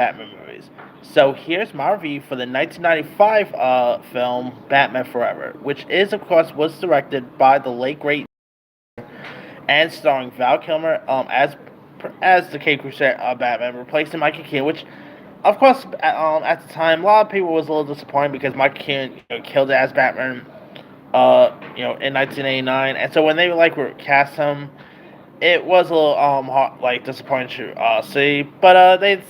Batman movies. So here's my review for the 1995 film Batman Forever, which is of course was directed by the late great and starring Val Kilmer as the Cape Crusader Batman, replacing Michael Keaton, which of course at the time a lot of people was a little disappointed because Michael Keaton killed it as Batman in 1989, and so when they cast him, it was a little hard, disappointing to see, but they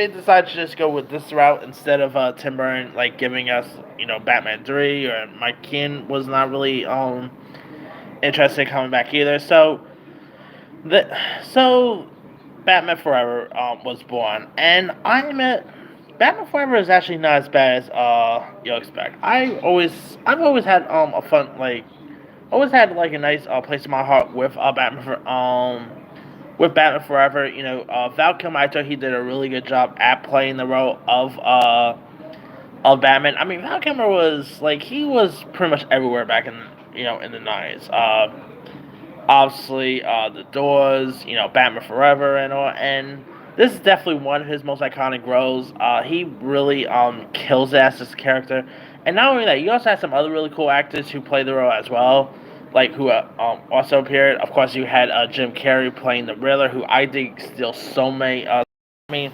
decided to just go with this route instead of Tim Burton giving us Batman 3, or Mike Keane was not really interested in coming back either. The so Batman Forever was born, and I admit Batman Forever is actually not as bad as you'll expect. I've always had a fun always had a nice place in my heart with Batman Forever. Val Kilmer, I thought he did a really good job at playing the role of Batman. I mean, Val Kilmer was he was pretty much everywhere back in the '90s. Obviously, The Doors, Batman Forever, and all, and this is definitely one of his most iconic roles. He really kills it as this character, and not only that, you also had some other really cool actors who played the role as well, who also appeared. Of course, you had Jim Carrey playing the Riddler, who I think still so many. I mean,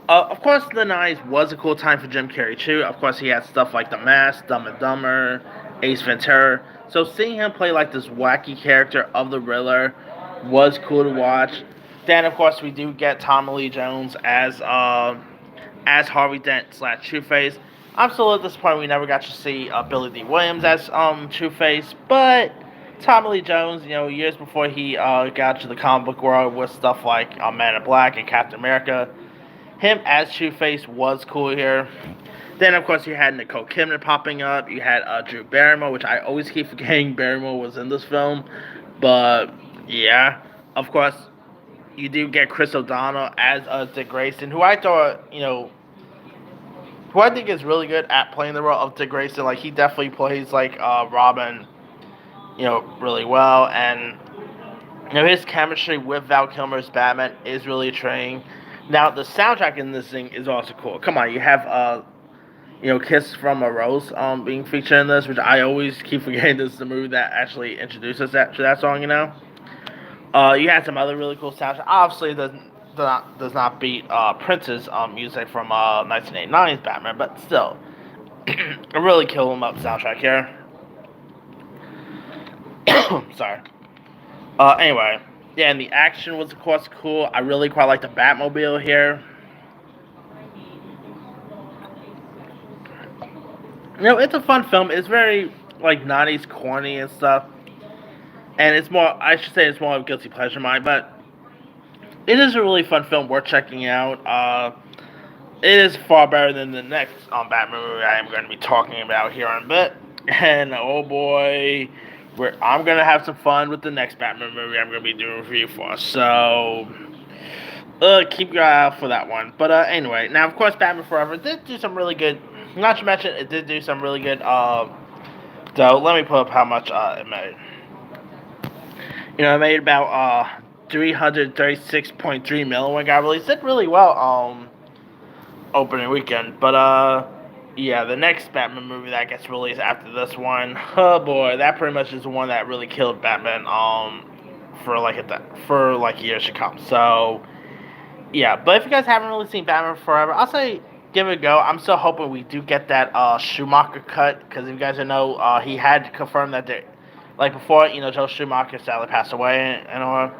of course, the '90s was a cool time for Jim Carrey too. Of course, he had stuff like The Mask, Dumb and Dumber, Ace Ventura. So seeing him play this wacky character of the Riddler was cool to watch. Then, of course, we do get Tommy Lee Jones as Harvey Dent / Two Face. I'm still a little disappointed we never got to see Billy D. Williams as Two Face, but Tommy Lee Jones, years before he got to the comic book world with stuff like Man in Black and Captain America, him as Two Face was cool here. Then, of course, you had Nicole Kidman popping up. You had Drew Barrymore, which I always keep forgetting Barrymore was in this film. But, yeah. Of course, you do get Chris O'Donnell as Dick Grayson, who I thought, who I think is really good at playing the role of Dick Grayson. He definitely plays, Robin, really well. And, his chemistry with Val Kilmer's Batman is really intriguing. Now, the soundtrack in this thing is also cool. Come on, you have, Kiss from a Rose being featured in this, which I always keep forgetting this is the movie that actually introduces to that song, You had some other really cool soundtrack. Obviously, it does not beat Prince's music from 1989's Batman, but still, a really kill 'em up soundtrack here. Sorry. Anyway, yeah, and the action was of course cool. I really quite like the Batmobile here. It's a fun film. It's very '90s corny and stuff, and it's more. I should say it's more of a guilty pleasure of mine, but it is a really fun film worth checking out. It is far better than the next Batman movie I am going to be talking about here in a bit, and oh boy, I'm going to have some fun with the next Batman movie I'm going to be doing a review for. So, keep your eye out for that one. But anyway, now of course Batman Forever did do some really good. Not to mention, it did do some really good. So let me pull up how much it made. It made about 336.3 million when it got released. Did really well opening weekend. But yeah, the next Batman movie that gets released after this one, oh boy, that pretty much is the one that really killed Batman for years to come. So yeah, but if you guys haven't really seen Batman Forever, I'll say give it a go. I'm still hoping we do get that Schumacher cut, because if you guys don't know, he had confirmed that before Joe Schumacher sadly passed away and all,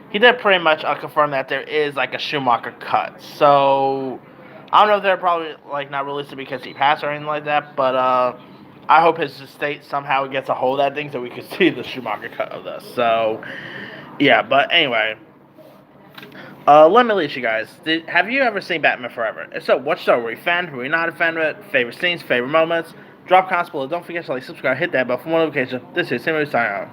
he did pretty much confirm that there is a Schumacher cut. So I don't know if they're probably not released it because he passed or anything like that, but I hope his estate somehow gets a hold of that thing so we can see the Schumacher cut of this. So yeah, but anyway. Let me leave you guys. Have you ever seen Batman Forever? If so, what show? Were you a fan? Were you not a fan of it? Favorite scenes? Favorite moments? Drop comments below. Don't forget to subscribe, hit that bell for more notifications. This is Simon signing out.